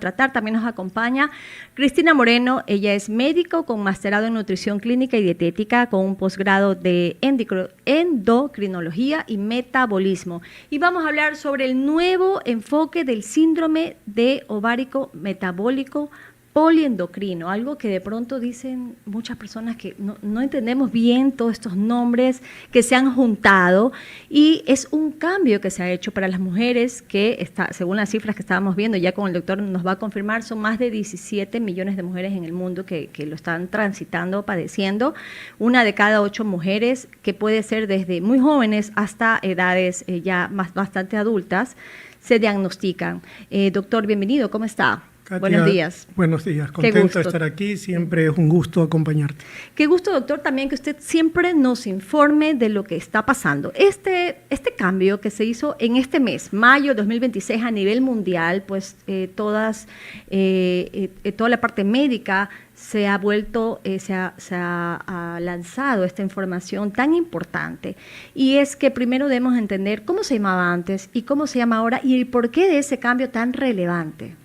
tratar. También nos acompaña Cristina Moreno. Ella es médico con masterado en nutrición clínica y dietética, con un posgrado de endocrinología y metabolismo. Y vamos a hablar sobre el nuevo enfoque del síndrome de ovárico metabólico poliendocrino, algo que de pronto dicen muchas personas que no entendemos bien todos estos nombres que se han juntado, y es un cambio que se ha hecho para las mujeres que, según las cifras que estábamos viendo, ya con el doctor nos va a confirmar, son más de 17 millones de mujeres en el mundo que lo están transitando, padeciendo. Una de cada 8 mujeres, que puede ser desde muy jóvenes hasta edades ya bastante adultas, se diagnostican. Doctor, bienvenido, ¿cómo está? Katia, buenos días. Buenos días, contento de estar aquí, siempre es un gusto acompañarte. Qué gusto, doctor, también que usted siempre nos informe de lo que está pasando. Este cambio que se hizo en este mes, mayo de 2026, a nivel mundial, pues toda la parte médica se ha vuelto, se ha lanzado esta información tan importante, y es que primero debemos entender cómo se llamaba antes y cómo se llama ahora y el porqué de ese cambio tan relevante.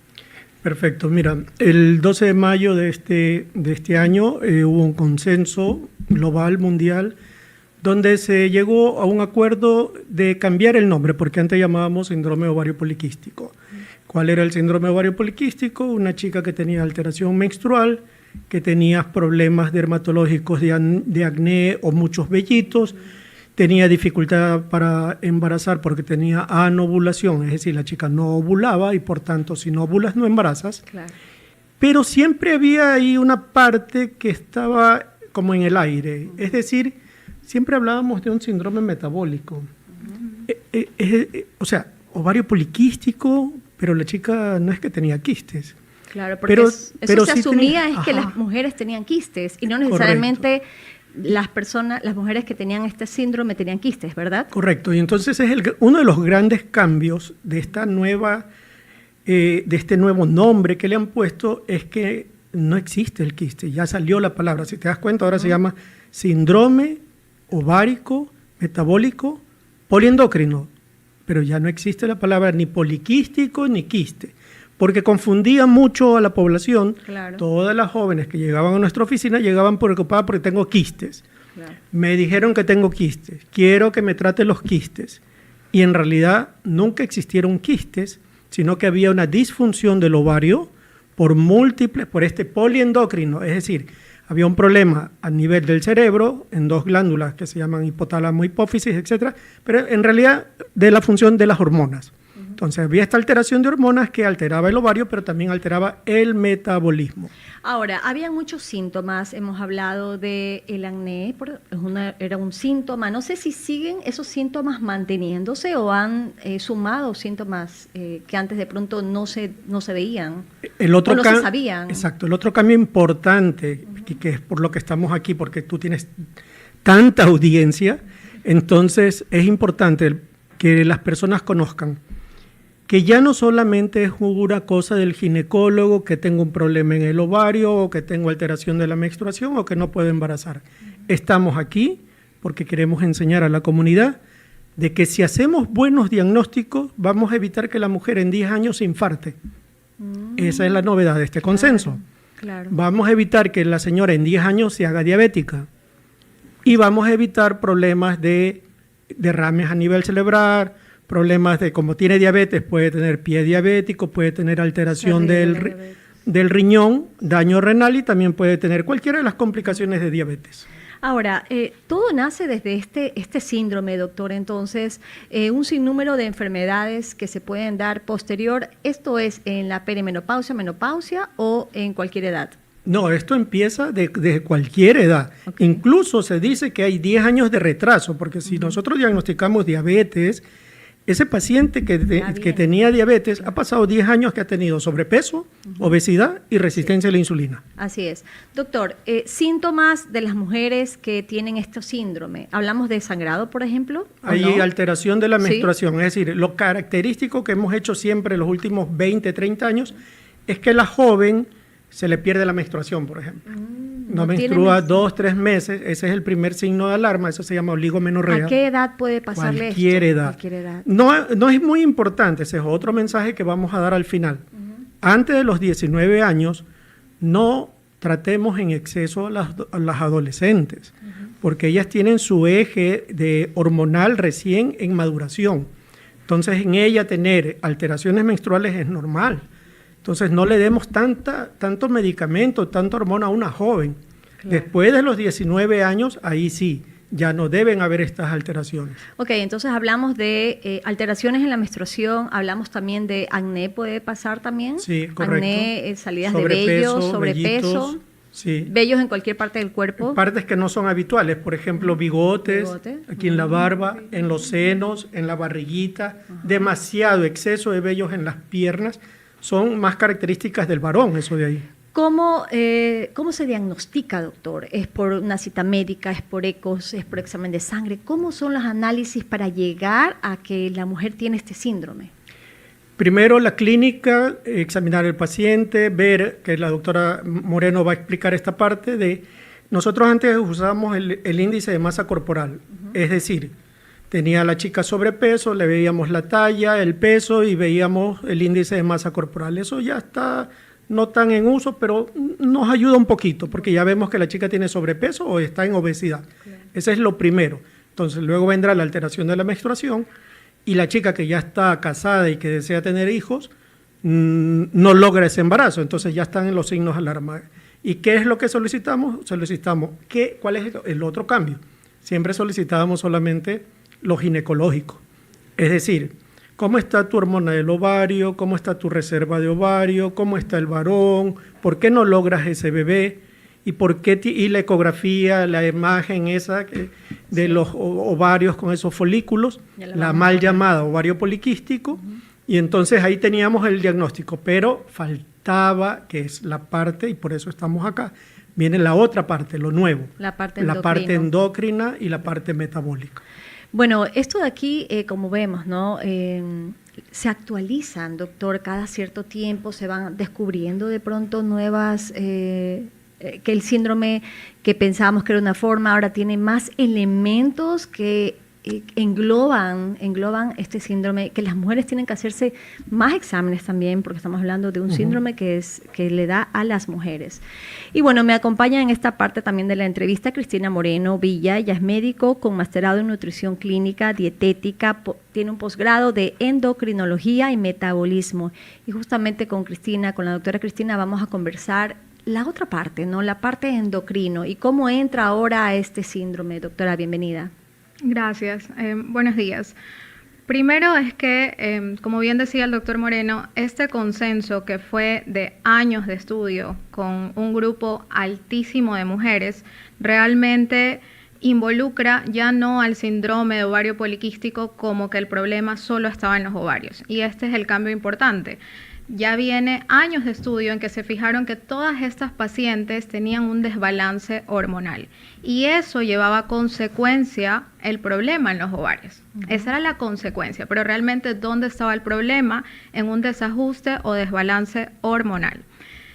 Perfecto, mira, el 12 de mayo de este año hubo un consenso global, mundial, donde se llegó a un acuerdo de cambiar el nombre, porque antes llamábamos síndrome ovario poliquístico. ¿Cuál era el síndrome ovario poliquístico? Una chica que tenía alteración menstrual, que tenía problemas dermatológicos de acné o muchos vellitos, tenía dificultad para embarazar porque tenía anovulación, es decir, la chica no ovulaba y por tanto si no ovulas no embarazas. Claro. Pero siempre había ahí una parte que estaba como en el aire, es decir, siempre hablábamos de un síndrome metabólico. O sea, ovario poliquístico, pero la chica no es que tenía quistes. Claro, porque pero eso se sí asumía tenía, que las mujeres tenían quistes y no necesariamente... Correcto. Las mujeres que tenían este síndrome tenían quistes, ¿verdad? Correcto, y entonces es uno de los grandes cambios de este nuevo nombre que le han puesto, es que no existe el quiste, ya salió la palabra, si te das cuenta ahora se llama síndrome ovárico metabólico poliendocrino, pero ya no existe la palabra ni poliquístico ni quiste, porque confundía mucho a la población. Claro. Todas las jóvenes que llegaban a nuestra oficina llegaban preocupadas porque tengo quistes. Claro. Me dijeron que tengo quistes, quiero que me trate los quistes. Y en realidad nunca existieron quistes, sino que había una disfunción del ovario por este poliendocrino, es decir, había un problema a nivel del cerebro, en 2 glándulas que se llaman hipotálamo, hipófisis, etc., pero en realidad de la función de las hormonas. Entonces había esta alteración de hormonas que alteraba el ovario, pero también alteraba el metabolismo. Ahora, había muchos síntomas, hemos hablado del acné, era un síntoma, no sé si siguen esos síntomas manteniéndose o han sumado síntomas que antes de pronto no se veían o no se sabían. Exacto, el otro cambio importante, que es por lo que estamos aquí, porque tú tienes tanta audiencia, entonces es importante que las personas conozcan que ya no solamente es una cosa del ginecólogo, que tengo un problema en el ovario, o que tengo alteración de la menstruación, o que no puedo embarazar. Estamos aquí porque queremos enseñar a la comunidad de que si hacemos buenos diagnósticos, vamos a evitar que la mujer en 10 años se infarte. Esa es la novedad de este consenso. Claro. Vamos a evitar que la señora en 10 años se haga diabética. Y vamos a evitar problemas de derrames a nivel cerebral, problemas de, como tiene diabetes, puede tener pie diabético, puede tener alteración del riñón, daño renal, y también puede tener cualquiera de las complicaciones de diabetes. Ahora, todo nace desde este síndrome, doctor, entonces, un sinnúmero de enfermedades que se pueden dar posterior, ¿esto es en la perimenopausia, menopausia o en cualquier edad? No, esto empieza desde cualquier edad. Okay. Incluso se dice que hay 10 años de retraso, porque si nosotros diagnosticamos diabetes, ese paciente que tenía diabetes ha pasado 10 años que ha tenido sobrepeso, obesidad y resistencia a la insulina. Así es. Doctor, síntomas de las mujeres que tienen este síndrome. ¿Hablamos de sangrado, por ejemplo? Hay alteración de la menstruación. Es decir, lo característico que hemos hecho siempre en los últimos 20, 30 años es que la joven se le pierde la menstruación, por ejemplo. No menstrua 2, 3 meses, ese es el primer signo de alarma, eso se llama oligomenorrea. ¿A qué edad puede pasarle Cualquier edad. No es muy importante, ese es otro mensaje que vamos a dar al final. antes de los 19 años no tratemos en exceso a las adolescentes, porque ellas tienen su eje de hormonal recién en maduración. Entonces, en ella tener alteraciones menstruales es normal. Entonces, no le demos tanto medicamento, tanta hormona a una joven. Claro. Después de los 19 años, ahí sí, ya no deben haber estas alteraciones. Ok, entonces hablamos de alteraciones en la menstruación, hablamos también de acné, ¿puede pasar también? Sí, correcto. Acné, salidas de vellos, sobrepeso, sí. Vellos en cualquier parte del cuerpo. Partes que no son habituales, por ejemplo, bigotes, aquí en la barba, en los senos, en la barriguita, demasiado exceso de vellos en las piernas, son más características del varón, eso de ahí. ¿Cómo se diagnostica, doctor? ¿Es por una cita médica, es por ecos, es por examen de sangre? ¿Cómo son los análisis para llegar a que la mujer tiene este síndrome? Primero la clínica, examinar al paciente, ver, que la doctora Moreno va a explicar esta parte de, nosotros antes usábamos el índice de masa corporal, es decir, tenía a la chica sobrepeso, le veíamos la talla, el peso y veíamos el índice de masa corporal. Eso ya está no tan en uso, pero nos ayuda un poquito, porque ya vemos que la chica tiene sobrepeso o está en obesidad. Claro. Ese es lo primero. Entonces luego vendrá la alteración de la menstruación, y la chica que ya está casada y que desea tener hijos, no logra ese embarazo, entonces ya están en los signos de alarma. ¿Y qué es lo que solicitamos? Solicitamos, ¿cuál es el otro cambio? Siempre solicitábamos solamente lo ginecológico, es decir, ¿cómo está tu hormona del ovario? ¿Cómo está tu reserva de ovario? ¿Cómo está el varón? ¿Por qué no logras ese bebé? ¿Y la ecografía, la imagen esa de los ovarios con esos folículos, la mal llamada ovario poliquístico? Y entonces ahí teníamos el diagnóstico, pero faltaba, que es la parte, y por eso estamos acá, viene la otra parte, lo nuevo, la parte endocrina y la parte metabólica. Bueno, esto de aquí, como vemos, ¿no? Se actualizan, doctor, cada cierto tiempo se van descubriendo de pronto nuevas, que el síndrome que pensábamos que era una forma ahora tiene más elementos que engloban este síndrome, que las mujeres tienen que hacerse más exámenes también, porque estamos hablando de un síndrome que le da a las mujeres. Y bueno, me acompaña en esta parte también de la entrevista Cristina Moreno Villa. Ella es médico con masterado en nutrición clínica, dietética, tiene un posgrado de endocrinología y metabolismo. Y justamente con Cristina, con la doctora Cristina, vamos a conversar la otra parte, ¿no? La parte endocrino y cómo entra ahora a este síndrome. Doctora, bienvenida. Gracias. Buenos días. Primero es que, como bien decía el doctor Moreno, este consenso que fue de años de estudio con un grupo altísimo de mujeres, realmente involucra ya no al síndrome de ovario poliquístico como que el problema solo estaba en los ovarios. Y este es el cambio importante. Ya viene años de estudio en que se fijaron que todas estas pacientes tenían un desbalance hormonal y eso llevaba a consecuencia el problema en los ovarios. Esa era la consecuencia, pero realmente ¿dónde estaba el problema? En un desajuste o desbalance hormonal.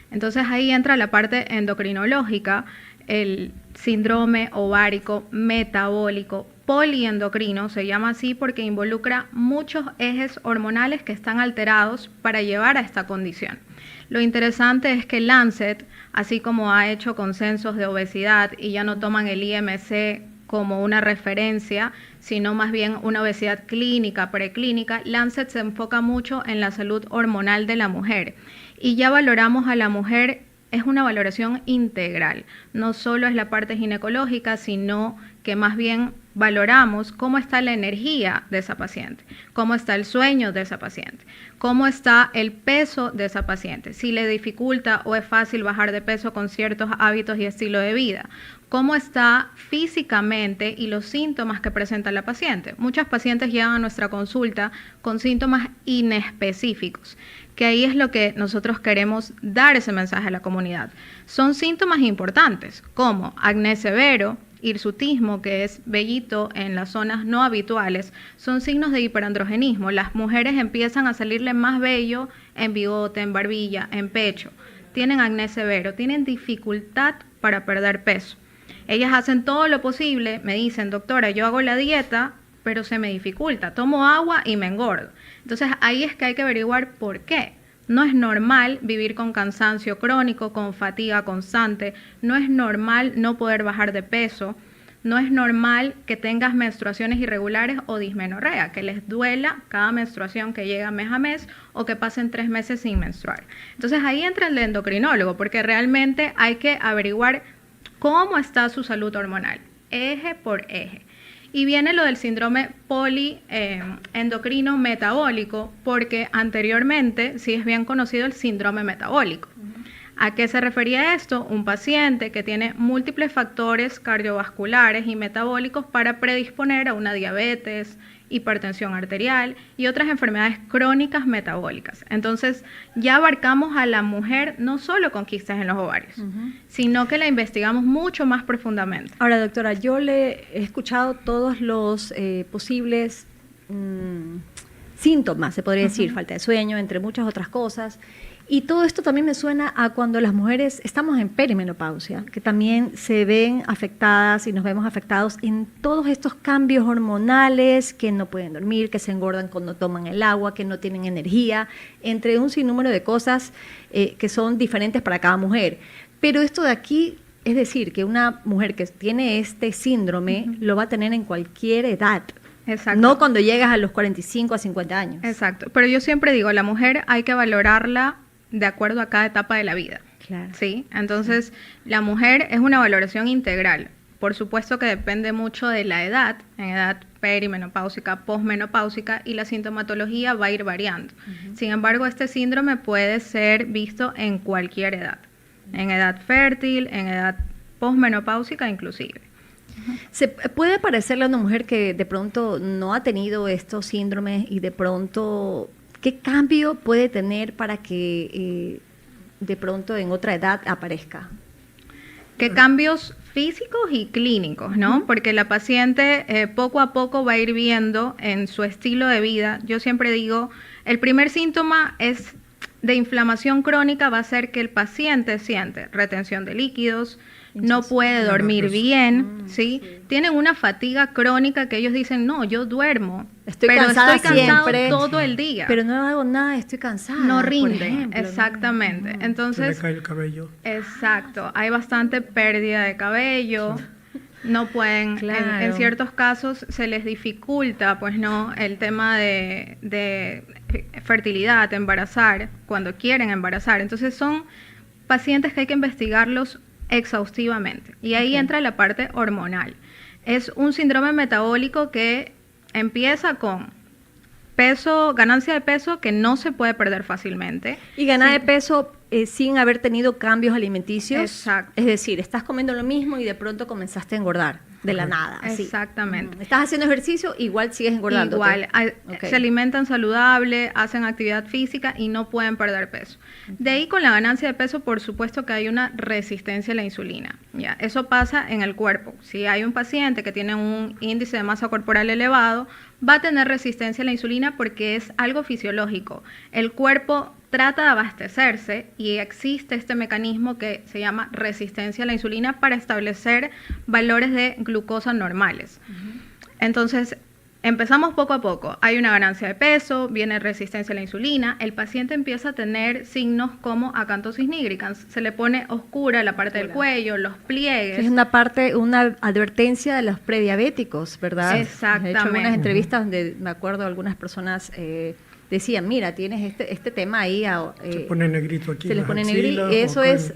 Entonces ahí entra la parte endocrinológica, el síndrome ovárico metabólico poliendocrino, se llama así porque involucra muchos ejes hormonales que están alterados para llevar a esta condición. Lo interesante es que Lancet, así como ha hecho consensos de obesidad y ya no toman el IMC como una referencia, sino más bien una obesidad clínica, preclínica, Lancet se enfoca mucho en la salud hormonal de la mujer y ya valoramos a la mujer. Es una valoración integral, no solo es la parte ginecológica, sino que más bien valoramos cómo está la energía de esa paciente, cómo está el sueño de esa paciente, cómo está el peso de esa paciente, si le dificulta o es fácil bajar de peso con ciertos hábitos y estilo de vida, cómo está físicamente y los síntomas que presenta la paciente. Muchas pacientes llegan a nuestra consulta con síntomas inespecíficos, que ahí es lo que nosotros queremos dar ese mensaje a la comunidad. Son síntomas importantes como acné severo, hirsutismo, que es vellito en las zonas no habituales, son signos de hiperandrogenismo. Las mujeres empiezan a salirle más vello en bigote, en barbilla, en pecho. Tienen acné severo, tienen dificultad para perder peso. Ellas hacen todo lo posible, me dicen, doctora, yo hago la dieta, pero se me dificulta, tomo agua y me engordo. Entonces ahí es que hay que averiguar por qué. No es normal vivir con cansancio crónico, con fatiga constante. No es normal no poder bajar de peso. No es normal que tengas menstruaciones irregulares o dismenorrea, que les duela cada menstruación que llega mes a mes o que pasen 3 meses sin menstruar. Entonces ahí entra el endocrinólogo, porque realmente hay que averiguar cómo está su salud hormonal, eje por eje. Y viene lo del síndrome poliendocrino metabólico, porque anteriormente sí es bien conocido el síndrome metabólico. ¿A qué se refería esto? Un paciente que tiene múltiples factores cardiovasculares y metabólicos para predisponer a una diabetes, hipertensión arterial y otras enfermedades crónicas metabólicas. Entonces, ya abarcamos a la mujer no solo con quistes en los ovarios, sino que la investigamos mucho más profundamente. Ahora, doctora, yo le he escuchado todos los posibles síntomas, se podría decir, falta de sueño, entre muchas otras cosas. Y todo esto también me suena a cuando las mujeres estamos en perimenopausia, que también se ven afectadas y nos vemos afectados en todos estos cambios hormonales, que no pueden dormir, que se engordan cuando toman el agua, que no tienen energía, entre un sinnúmero de cosas que son diferentes para cada mujer. Pero esto de aquí, es decir, que una mujer que tiene este síndrome lo va a tener en cualquier edad. Exacto. No cuando llegas a los 45 a 50 años. Exacto. Pero yo siempre digo, la mujer hay que valorarla de acuerdo a cada etapa de la vida. Claro. ¿Sí? Entonces, la mujer es una valoración integral. Por supuesto que depende mucho de la edad, en edad perimenopáusica, posmenopáusica, y la sintomatología va a ir variando. Sin embargo, este síndrome puede ser visto en cualquier edad. En edad fértil, en edad posmenopáusica inclusive. ¿Se puede parecerle a una mujer que de pronto no ha tenido estos síndromes y de pronto qué cambio puede tener para que de pronto en otra edad aparezca? ¿Qué cambios físicos y clínicos, no? Porque la paciente poco a poco va a ir viendo en su estilo de vida. Yo siempre digo, el primer síntoma es de inflamación crónica, va a ser que el paciente siente retención de líquidos, no puede dormir bien, ¿sí? Tienen una fatiga crónica que ellos dicen, no, yo duermo, pero cansada estoy cansado siempre, todo el día. Pero no hago nada, estoy cansada. No por rinde, ejemplo, exactamente. Entonces, Se le cae el cabello. exacto, hay bastante pérdida de cabello. No pueden, Claro. en ciertos casos se les dificulta, pues no, el tema de fertilidad, embarazar, cuando quieren embarazar. Entonces son pacientes que hay que investigarlos exhaustivamente. Y ahí entra la parte hormonal. Es un síndrome metabólico que empieza con peso, ganancia de peso que no se puede perder fácilmente. Y ganar de peso sin haber tenido cambios alimenticios. Exacto. Es decir, estás comiendo lo mismo y de pronto comenzaste a engordar de la nada. Así. Exactamente. Estás haciendo ejercicio, igual sigues engordando. Igual, Okay. se alimentan saludable, hacen actividad física y no pueden perder peso. De ahí con la ganancia de peso, por supuesto que hay una resistencia a la insulina. ¿Ya? Eso pasa en el cuerpo. Si hay un paciente que tiene un índice de masa corporal elevado, va a tener resistencia a la insulina porque es algo fisiológico. El cuerpo trata de abastecerse y existe este mecanismo que se llama resistencia a la insulina para establecer valores de glucosa normales. Entonces, empezamos poco a poco. Hay una ganancia de peso, viene resistencia a la insulina, el paciente empieza a tener signos como acantosis nigricans, se le pone oscura la parte del cuello, los pliegues. Es una advertencia de los prediabéticos, ¿verdad? Exactamente. He hecho algunas entrevistas donde me acuerdo algunas personas decían, mira, tienes este tema ahí. Se pone negrito aquí. Se les pone negrito. Eso es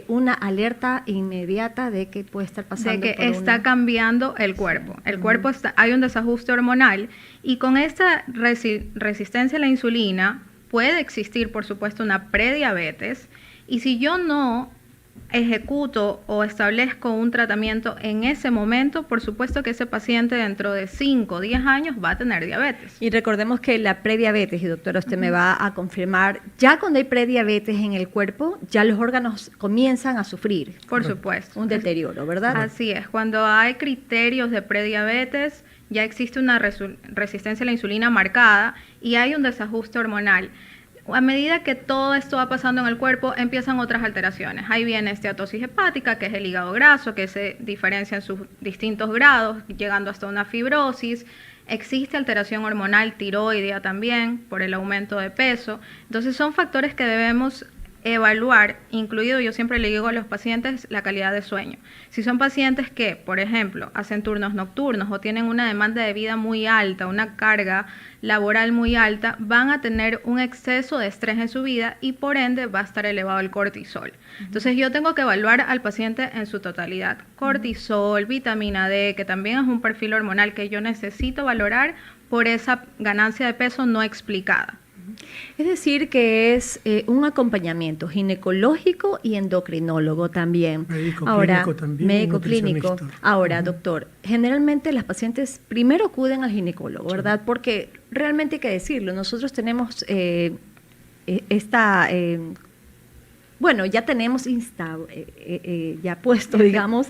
una alerta inmediata de que puede estar pasando de que por está cambiando el cuerpo. El cuerpo hay un desajuste hormonal y con esta resistencia a la insulina puede existir, por supuesto, una prediabetes. Y si yo no ejecuto o establezco un tratamiento en ese momento, por supuesto que ese paciente dentro de 5 o 10 años va a tener diabetes. Y recordemos que la prediabetes, y doctora, usted me va a confirmar, ya cuando hay prediabetes en el cuerpo, ya los órganos comienzan a sufrir. Por supuesto. Un deterioro, ¿verdad? Así es. Cuando hay criterios de prediabetes, ya existe una resistencia a la insulina marcada y hay un desajuste hormonal. A medida que todo esto va pasando en el cuerpo, empiezan otras alteraciones. Ahí viene esteatosis hepática, que es el hígado graso, que se diferencia en sus distintos grados, llegando hasta una fibrosis. Existe alteración hormonal tiroidea también por el aumento de peso. Entonces son factores que debemos evaluar, incluido, yo siempre le digo a los pacientes, la calidad de sueño. Si son pacientes que, por ejemplo, hacen turnos nocturnos o tienen una demanda de vida muy alta, una carga laboral muy alta, van a tener un exceso de estrés en su vida y por ende va a estar elevado el cortisol. Entonces yo tengo que evaluar al paciente en su totalidad. Cortisol, vitamina D, que también es un perfil hormonal que yo necesito valorar por esa ganancia de peso no explicada. Es decir, que es un acompañamiento ginecológico y endocrinólogo también. Médico Ahora, clínico también. médico clínico. Nutricionista. Ahora, doctor, generalmente las pacientes primero acuden al ginecólogo, ¿verdad? Porque realmente hay que decirlo, nosotros tenemos bueno, ya tenemos ya puesto, digamos,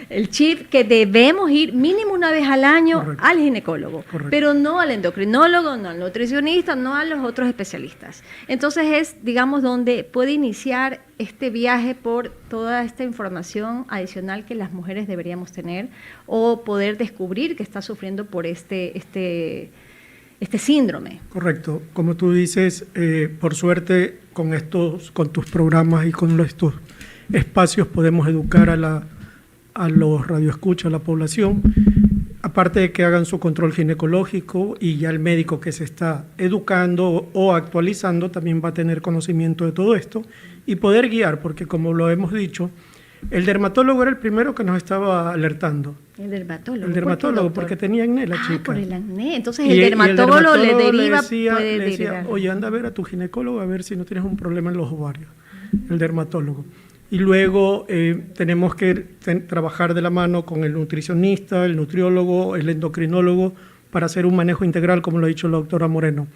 el chip que debemos ir mínimo una vez al año. Correcto. Al ginecólogo, correcto, pero no al endocrinólogo, no al nutricionista, no a los otros especialistas. Entonces es, digamos, donde puede iniciar este viaje por toda esta información adicional que las mujeres deberíamos tener o poder descubrir que está sufriendo por este síndrome. Correcto. Como tú dices, por suerte con tus programas y con estos espacios podemos educar a los radioescuchas, a la población, aparte de que hagan su control ginecológico y ya el médico que se está educando o actualizando también va a tener conocimiento de todo esto y poder guiar, porque como lo hemos dicho, el dermatólogo era el primero que nos estaba alertando. El dermatólogo. El dermatólogo, porque tenía acné la chica. Por el acné. Entonces el dermatólogo le deriva, le decía, oye, anda a ver a tu ginecólogo a ver si no tienes un problema en los ovarios. El dermatólogo. Y luego tenemos que trabajar de la mano con el nutricionista, el nutriólogo, el endocrinólogo, para hacer un manejo integral, como lo ha dicho la doctora Moreno.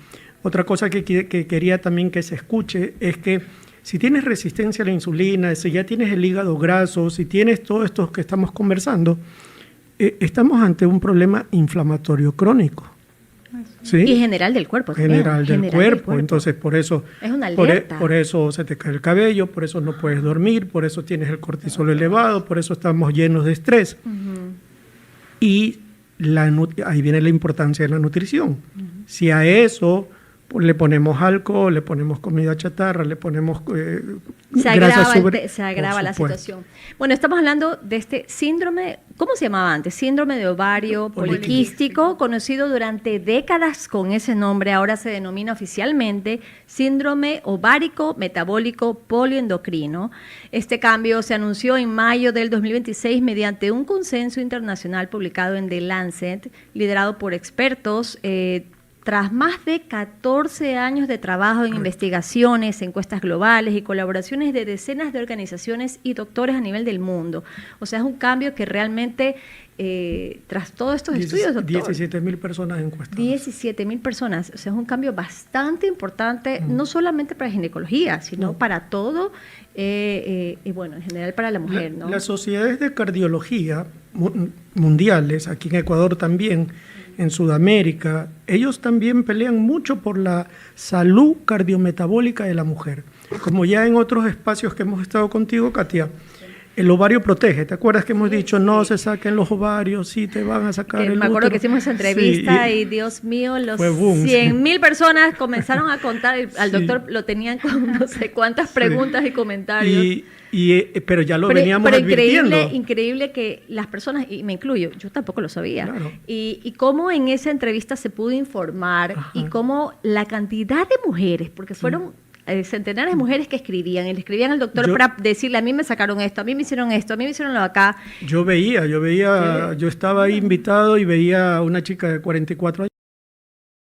Otra cosa que quería también que se escuche es que si tienes resistencia a la insulina, si ya tienes el hígado graso, si tienes todo esto que estamos conversando, estamos ante un problema inflamatorio crónico. ¿Sí? Y general del cuerpo. General del cuerpo. Entonces, por eso, es una alerta. Por eso se te cae el cabello, por eso no puedes dormir, por eso tienes el cortisol elevado, por eso estamos llenos de estrés. Y ahí viene la importancia de la nutrición. Si a eso le ponemos alcohol, le ponemos comida chatarra, le ponemos se agrava la situación. Bueno, estamos hablando de este síndrome, ¿cómo se llamaba antes? Síndrome de ovario poliquístico, conocido durante décadas con ese nombre, ahora se denomina oficialmente síndrome ovárico metabólico poliendocrino. Este cambio se anunció en mayo del 2026 mediante un consenso internacional publicado en The Lancet, liderado por expertos, tras más de 14 años de trabajo en investigaciones, encuestas globales y colaboraciones de decenas de organizaciones y doctores a nivel del mundo. O sea, es un cambio que realmente, tras todos estos estudios, doctor, 17.000 personas encuestadas. 17.000 personas. O sea, es un cambio bastante importante, no solamente para ginecología, sino para todo, y bueno, en general para la mujer, ¿no? Las sociedades de cardiología mundiales, aquí en Ecuador también, en Sudamérica, ellos también pelean mucho por la salud cardiometabólica de la mujer. Como ya en otros espacios que hemos estado contigo, Katia, el ovario protege. ¿Te acuerdas que hemos dicho, no se saquen los ovarios, sí te van a sacar el útero? Me acuerdo que hicimos esa entrevista y Dios mío, los 100.000 personas comenzaron a contar, al doctor lo tenían con no sé cuántas preguntas y comentarios. Pero ya lo veníamos advirtiendo. Increíble que las personas, y me incluyo, yo tampoco lo sabía, claro. Y cómo en esa entrevista se pudo informar y cómo la cantidad de mujeres, porque fueron centenares de mujeres que escribían, y le escribían al doctor para decirle, a mí me sacaron esto, a mí me hicieron esto, a mí me hicieron lo de acá. Yo estaba ahí invitado y veía a una chica de 44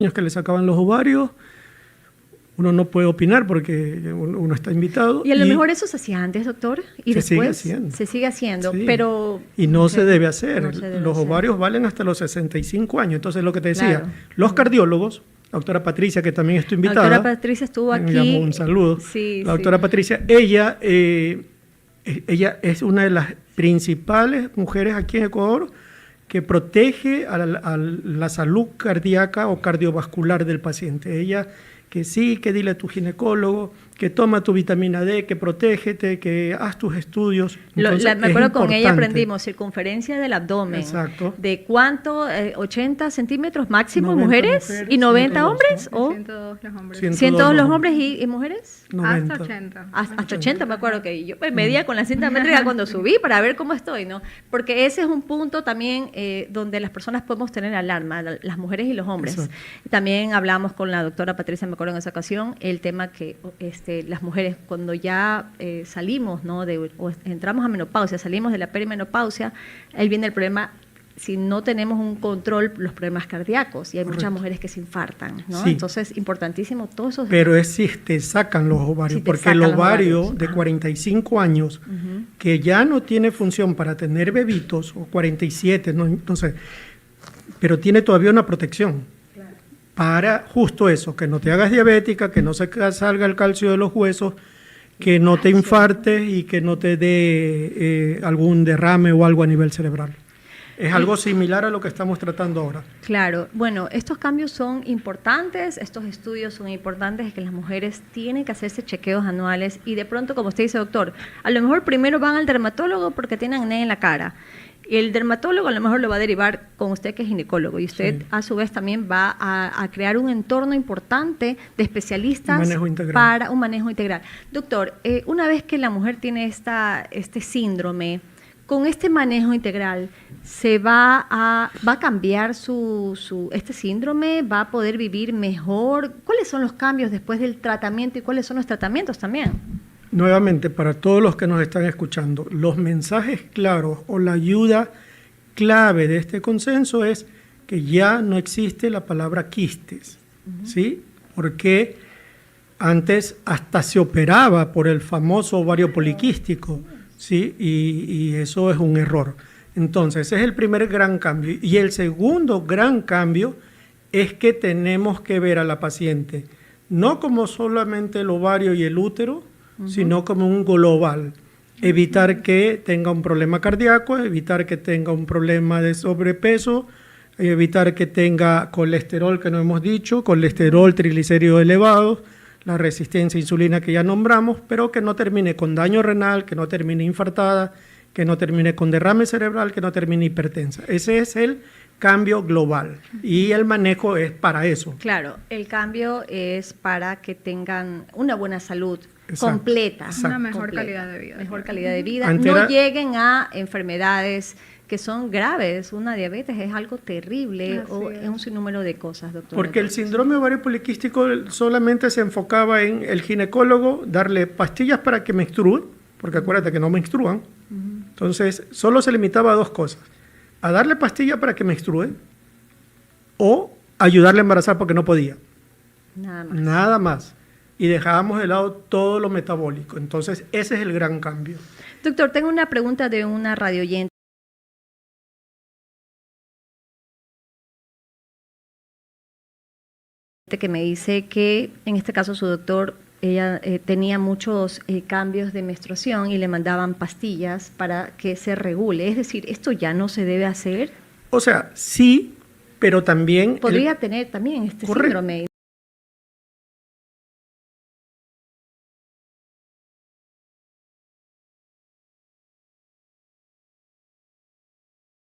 años que le sacaban los ovarios. Uno no puede opinar porque uno está invitado. Y a lo mejor eso se hacía antes, doctor, y después se sigue haciendo, sí. pero... Y no se debe hacer. Los ovarios valen hasta los 65 años. Entonces, lo que te decía, los cardiólogos, la doctora Patricia, que también estuvo invitada. La doctora Patricia estuvo aquí. Un saludo. Sí, la doctora Patricia, ella es una de las principales mujeres aquí en Ecuador que protege a la salud cardíaca o cardiovascular del paciente. Ella... que sí, que dile a tu ginecólogo, que toma tu vitamina D, que protégete, que haz tus estudios. Entonces, me acuerdo con ella importante. aprendimos circunferencia del abdomen. Exacto. ¿De cuánto? 80 centímetros máximo 90 mujeres y 90 102, hombres. ¿no? ¿O 102 los hombres. 102 los hombres y mujeres? 90. Hasta 80. Hasta 80, me acuerdo que yo me medía con la cinta métrica cuando subí para ver cómo estoy, ¿no? Porque ese es un punto también donde las personas podemos tener alarma, las mujeres y los hombres. Exacto. También hablamos con la doctora Patricia, me acuerdo en esa ocasión, el tema que las mujeres cuando ya salimos, ¿no? O entramos a menopausia, salimos de la perimenopausia, ahí viene el problema. Si no tenemos un control, los problemas cardíacos, y hay muchas mujeres que se infartan, ¿no? Sí. Entonces, importantísimo todos esos. Pero es si te sacan los ovarios, Si te porque sacan el los ovario ovarios. de Ajá. 45 años, que ya no tiene función para tener bebitos, o 47, no sé, pero tiene todavía una protección para justo eso, que no te hagas diabética, que no se salga el calcio de los huesos, que no te infartes y que no te dé algún derrame o algo a nivel cerebral. Es algo similar a lo que estamos tratando ahora. Claro, bueno, estos cambios son importantes, estos estudios son importantes, que las mujeres tienen que hacerse chequeos anuales y de pronto, como usted dice, doctor, a lo mejor primero van al dermatólogo porque tienen acné en la cara. Y el dermatólogo a lo mejor lo va a derivar con usted que es ginecólogo y usted a su vez también va a crear un entorno importante de especialistas Manejo integral. para un manejo integral. Doctor, una vez que la mujer tiene este síndrome, con este manejo integral, ¿se va a cambiar este síndrome? ¿Va a poder vivir mejor? ¿Cuáles son los cambios después del tratamiento y cuáles son los tratamientos también? Nuevamente, para todos los que nos están escuchando, los mensajes claros o la ayuda clave de este consenso es que ya no existe la palabra quistes, ¿sí? Porque antes hasta se operaba por el famoso ovario poliquístico, ¿sí? Y eso es un error. Entonces, ese es el primer gran cambio. Y el segundo gran cambio es que tenemos que ver a la paciente no como solamente el ovario y el útero, sino como un global. Evitar que tenga un problema cardíaco, evitar que tenga un problema de sobrepeso, evitar que tenga colesterol, que no hemos dicho, colesterol, triglicéridos elevados, la resistencia a insulina que ya nombramos, pero que no termine con daño renal, que no termine infartada, que no termine con derrame cerebral, que no termine hipertensa. Ese es el cambio global y el manejo es para eso. Claro, el cambio es para que tengan una buena salud. Exacto, completa. exacto. Una mejor completa, calidad de vida. Mejor calidad de vida. Antes no era- lleguen a enfermedades que son graves. Una diabetes es algo terrible Así o es. es un sinnúmero de cosas, doctor. Porque el síndrome ovario poliquístico solamente se enfocaba en el ginecólogo darle pastillas para que menstrue, porque acuérdate que no menstruan. Entonces, solo se limitaba a dos cosas: a darle pastilla para que menstrue o ayudarle a embarazar porque no podía. Nada más. Nada más. Y dejábamos de lado todo lo metabólico. Entonces, ese es el gran cambio. Doctor, tengo una pregunta de una radioyente que me dice que, en este caso, su doctor, ella tenía muchos cambios de menstruación y le mandaban pastillas para que se regule. Es decir, ¿esto ya no se debe hacer? O sea, sí, pero también... Podría tener también este Correcto. síndrome.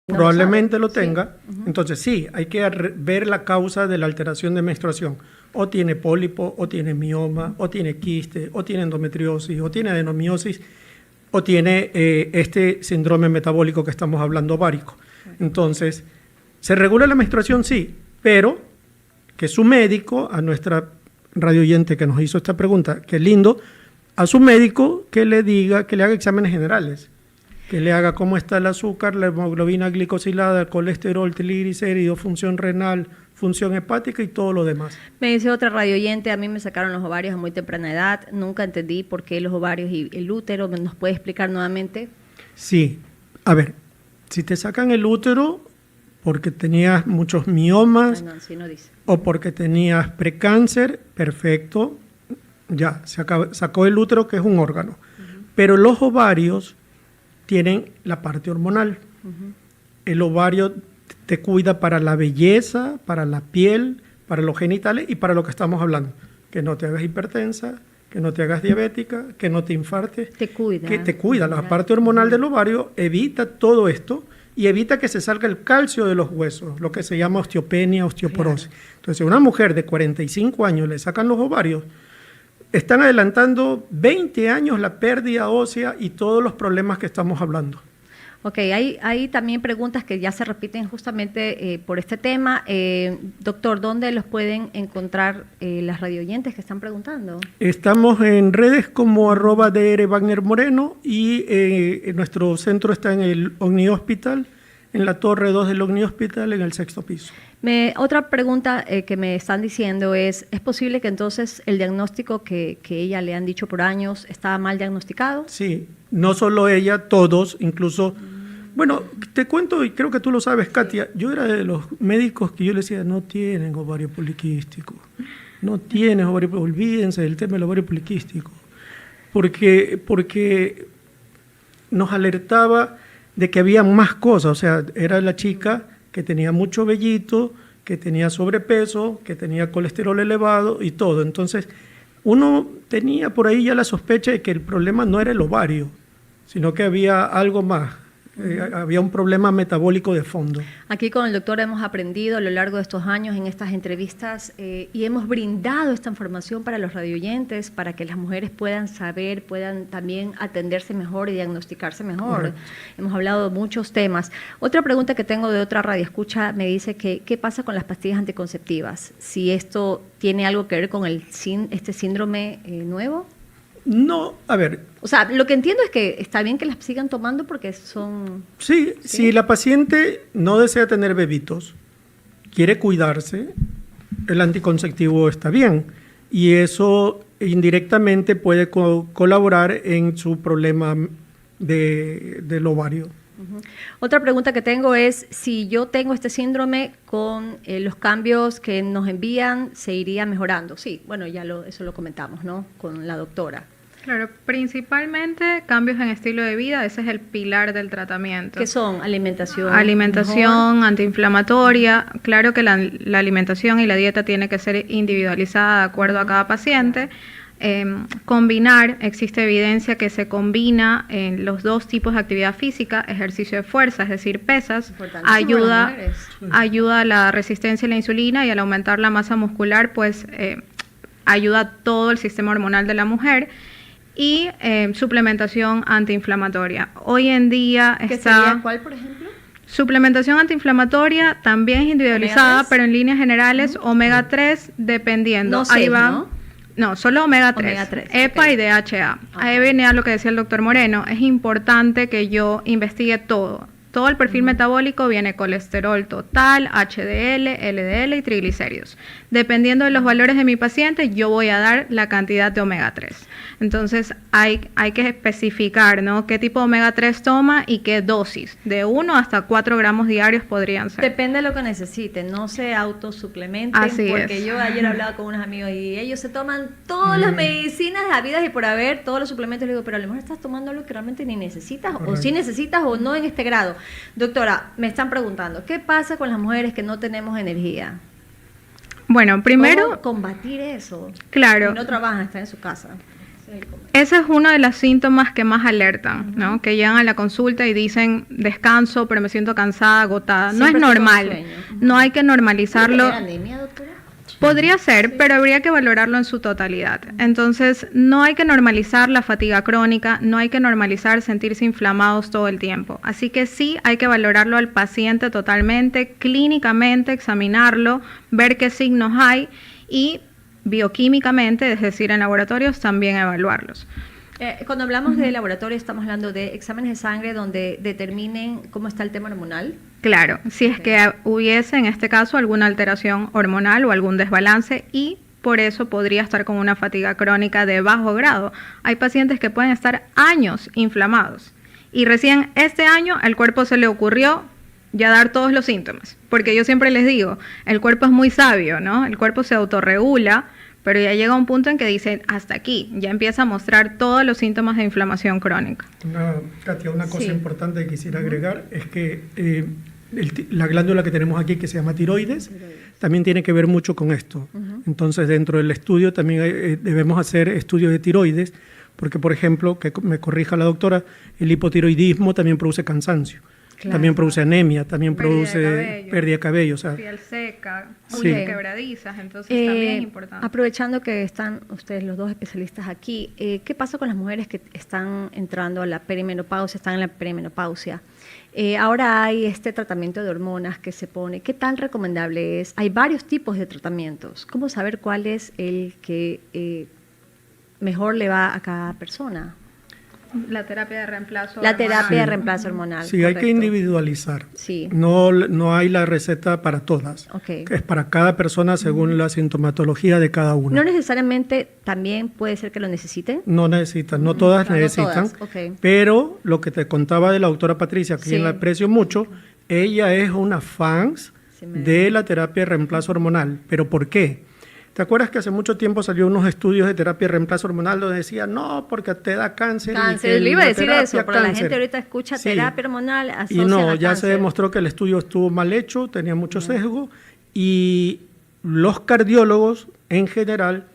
No lo probablemente sabe. lo Sí. tenga. Entonces sí, hay que ver la causa de la alteración de menstruación. O tiene pólipo, o tiene mioma, o tiene quiste, o tiene endometriosis, o tiene adenomiosis, o tiene este síndrome metabólico que estamos hablando, ovárico. Entonces, ¿se regula la menstruación? Sí, pero que su médico, a nuestra radioyente que nos hizo esta pregunta, qué lindo, a su médico que le diga, que le haga exámenes generales, que le haga cómo está el azúcar, la hemoglobina glicosilada, el colesterol, triglicéridos, función renal, función hepática y todo lo demás. Me dice otra radioyente, a mí me sacaron los ovarios a muy temprana edad, nunca entendí por qué los ovarios y el útero. ¿Nos puede explicar nuevamente? Sí, a ver, si te sacan el útero porque tenías muchos miomas No, sí, no dice. o porque tenías precáncer, perfecto, ya, sacó el útero, que es un órgano. Pero los ovarios tienen la parte hormonal. El ovario te cuida para la belleza, para la piel, para los genitales y para lo que estamos hablando. Que no te hagas hipertensa, que no te hagas diabética, que no te infartes. Te cuida. Que te cuida. La parte hormonal del ovario evita todo esto y evita que se salga el calcio de los huesos, lo que se llama osteopenia, osteoporosis. Claro. Entonces, a una mujer de 45 años le sacan los ovarios, están adelantando 20 años la pérdida ósea y todos los problemas que estamos hablando. Ok, hay también preguntas que ya se repiten justamente por este tema. Doctor, ¿dónde los pueden encontrar las radioyentes que están preguntando? Estamos en redes como @Dr. Wagner Moreno y nuestro centro está en el Omni Hospital, en la Torre 2 del Omni Hospital, en el 6º piso. Otra pregunta que me están diciendo ¿es posible que entonces el diagnóstico que ella le han dicho por años estaba mal diagnosticado? Sí, no solo ella, todos, incluso... Bueno, te cuento, y creo que tú lo sabes, Katia, yo era de los médicos que yo le decía, no tienen ovario poliquístico, no tienen ovario poliquístico, olvídense del tema del ovario poliquístico, porque nos alertaba de que había más cosas, o sea, era la chica que tenía mucho vellito, que tenía sobrepeso, que tenía colesterol elevado y todo. Entonces, uno tenía por ahí ya la sospecha de que el problema no era el ovario, sino que había algo más. Había un problema metabólico de fondo. Aquí con el doctor hemos aprendido a lo largo de estos años en estas entrevistas y hemos brindado esta información para los radioyentes, para que las mujeres puedan saber, puedan también atenderse mejor y diagnosticarse mejor. Correcto. Hemos hablado de muchos temas. Otra pregunta que tengo de otra radioescucha me dice que ¿qué pasa con las pastillas anticonceptivas? Si esto tiene algo que ver con este síndrome nuevo. No, a ver. O sea, lo que entiendo es que está bien que las sigan tomando porque son... Sí, si la paciente no desea tener bebitos, quiere cuidarse, el anticonceptivo está bien. Y eso indirectamente puede colaborar en su problema del ovario. Uh-huh. Otra pregunta que tengo es, si yo tengo este síndrome, con los cambios que nos envían, ¿se iría mejorando? Sí, bueno, eso lo comentamos, ¿no? Con la doctora. Claro, principalmente cambios en estilo de vida, ese es el pilar del tratamiento. ¿Qué son? Alimentación. Alimentación, antiinflamatoria. Claro que la alimentación y la dieta tiene que ser individualizada de acuerdo a cada paciente. Combinar, existe evidencia que se combina en los dos tipos de actividad física, ejercicio de fuerza, es decir, pesas, ayuda a la resistencia a la insulina y al aumentar la masa muscular, pues ayuda a todo el sistema hormonal de la mujer. Y suplementación antiinflamatoria. Hoy en día ¿Qué sería cuál, por ejemplo? Suplementación antiinflamatoria también es individualizada, pero en líneas generales, omega 3, dependiendo. No sé, ahí va. ¿no? No, solo omega 3, EPA okay. Y DHA. Okay. Ahí venía lo que decía el doctor Moreno. Es importante que yo investigue todo. Todo el perfil metabólico viene colesterol total, HDL, LDL y triglicéridos. Dependiendo de los valores de mi paciente, yo voy a dar la cantidad de omega 3. Entonces, hay que especificar, ¿no? Qué tipo de omega 3 toma y qué dosis. De 1 hasta 4 gramos diarios podrían ser. Depende de lo que necesiten, no se autosuplementen. Así porque es. Yo ayer hablaba con unos amigos y ellos se toman todas las medicinas habidas y por haber, todos los suplementos. Le digo, pero a lo mejor estás tomando algo que realmente ni necesitas, correcto. O sí necesitas o no en este grado. Doctora, me están preguntando, ¿qué pasa con las mujeres que no tenemos energía? Bueno, primero... ¿Cómo combatir eso? Claro. Si no trabajan, están en su casa. Ese es uno de los síntomas que más alertan, ¿no? Que llegan a la consulta y dicen, descanso, pero me siento cansada, agotada. No es normal. No hay que normalizarlo. ¿Tiene anemia, doctora? Podría ser, pero habría que valorarlo en su totalidad. Entonces, no hay que normalizar la fatiga crónica, no hay que normalizar sentirse inflamados todo el tiempo. Así que sí hay que valorarlo al paciente totalmente, clínicamente, examinarlo, ver qué signos hay y bioquímicamente, es decir, en laboratorios, también evaluarlos. Cuando hablamos de laboratorio, estamos hablando de exámenes de sangre donde determinen cómo está el tema hormonal. Claro, si es que hubiese en este caso alguna alteración hormonal o algún desbalance y por eso podría estar con una fatiga crónica de bajo grado. Hay pacientes que pueden estar años inflamados y recién este año el cuerpo se le ocurrió ya dar todos los síntomas, porque yo siempre les digo, el cuerpo es muy sabio, ¿no? El cuerpo se autorregula, pero ya llega un punto en que dice, hasta aquí, ya empieza a mostrar todos los síntomas de inflamación crónica. Katia, una cosa importante que quisiera agregar es que la glándula que tenemos aquí, que se llama tiroides, también tiene que ver mucho con esto. Entonces, dentro del estudio también debemos hacer estudios de tiroides, porque, por ejemplo, que me corrija la doctora, el hipotiroidismo también produce cansancio. Claro. También produce anemia, también produce pérdida de cabello. O sea, piel seca, sí. quebradizas, entonces también es importante. Aprovechando que están ustedes los dos especialistas aquí, ¿qué pasa con las mujeres que están entrando a la perimenopausia, están en la perimenopausia? Ahora hay este tratamiento de hormonas que se pone. ¿Qué tan recomendable es? Hay varios tipos de tratamientos. ¿Cómo saber cuál es el que mejor le va a cada persona? La terapia de reemplazo hormonal. Terapia de reemplazo hormonal. Sí, correcto. Hay que individualizar. Sí. No hay la receta para todas. Okay. Es para cada persona según la sintomatología de cada una. ¿No necesariamente también puede ser que lo necesiten? No necesitan, no todas necesitan. No todas. Okay. Pero lo que te contaba de la doctora Patricia, que yo la aprecio mucho, ella es una fan de la terapia de reemplazo hormonal. ¿Pero por qué? ¿Te acuerdas que hace mucho tiempo salió unos estudios de terapia de reemplazo hormonal donde decían, no, porque te da cáncer? Cáncer, le iba a decir eso, pero la gente ahorita escucha terapia hormonal, asocia y no, a ya cáncer. Se demostró que el estudio estuvo mal hecho, tenía mucho sesgo, y los cardiólogos en general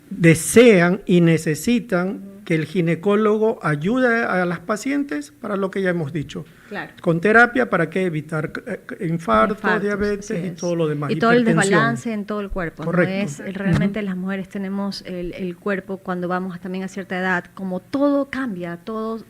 desean y necesitan que el ginecólogo ayude a las pacientes para lo que ya hemos dicho. Claro. Con terapia para que evitar infartos, diabetes y todo lo demás. Y todo el desbalance en todo el cuerpo. Correcto. ¿No? Realmente las mujeres tenemos el cuerpo cuando vamos también a cierta edad, como todo cambia, todo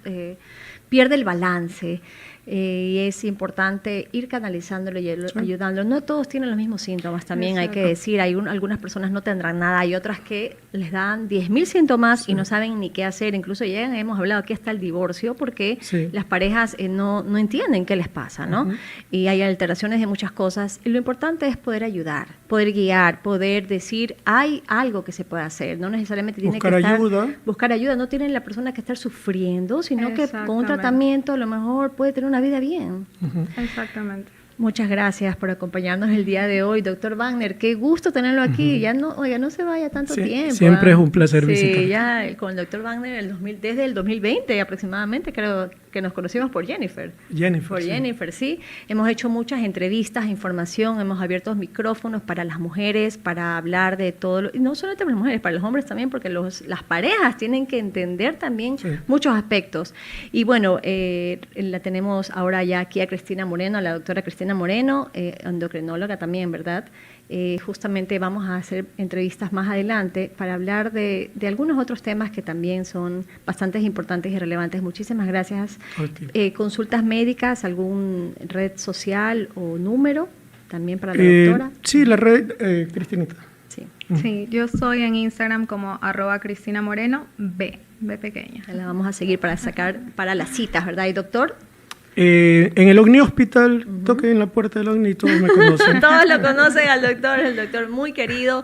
pierde el balance. Y es importante ir canalizándolo y ayudándolo. No todos tienen los mismos síntomas, también hay que decir, algunas personas no tendrán nada, hay otras que les dan 10.000 síntomas y no saben ni qué hacer, incluso llegan, hemos hablado aquí hasta el divorcio, porque las parejas no entienden qué les pasa, ¿no? Y hay alteraciones de muchas cosas, y lo importante es poder ayudar, poder guiar, poder decir, hay algo que se puede hacer, no necesariamente tiene que buscar ayuda, no tiene la persona que estar sufriendo, sino que con un tratamiento a lo mejor puede tener una vida bien. Exactamente. Muchas gracias por acompañarnos el día de hoy, doctor Wagner. Qué gusto tenerlo aquí. Ya no se vaya tanto tiempo. Siempre es un placer visitar. Sí, ya con el doctor Wagner desde el 2020 aproximadamente, creo que nos conocimos por Jennifer. Jennifer, sí. Hemos hecho muchas entrevistas, información, hemos abierto micrófonos para las mujeres, para hablar de todo, y no solamente para las mujeres, para los hombres también, porque las parejas tienen que entender también muchos aspectos. Y bueno, la tenemos ahora ya aquí a Cristina Moreno, a la doctora Cristina Moreno, endocrinóloga también, ¿verdad? Justamente vamos a hacer entrevistas más adelante para hablar de algunos otros temas que también son bastante importantes y relevantes. Muchísimas gracias. Consultas médicas, algún red social o número también para la doctora. Sí, la red, Cristinita. Sí, yo soy en Instagram como @CristinaMoreno, B pequeña. La vamos a seguir para sacar para las citas, ¿verdad? ¿Y doctor? En el Ogni Hospital, toquen en la puerta del Ogni, todos me conocen. Todos lo conocen al doctor, el doctor muy querido.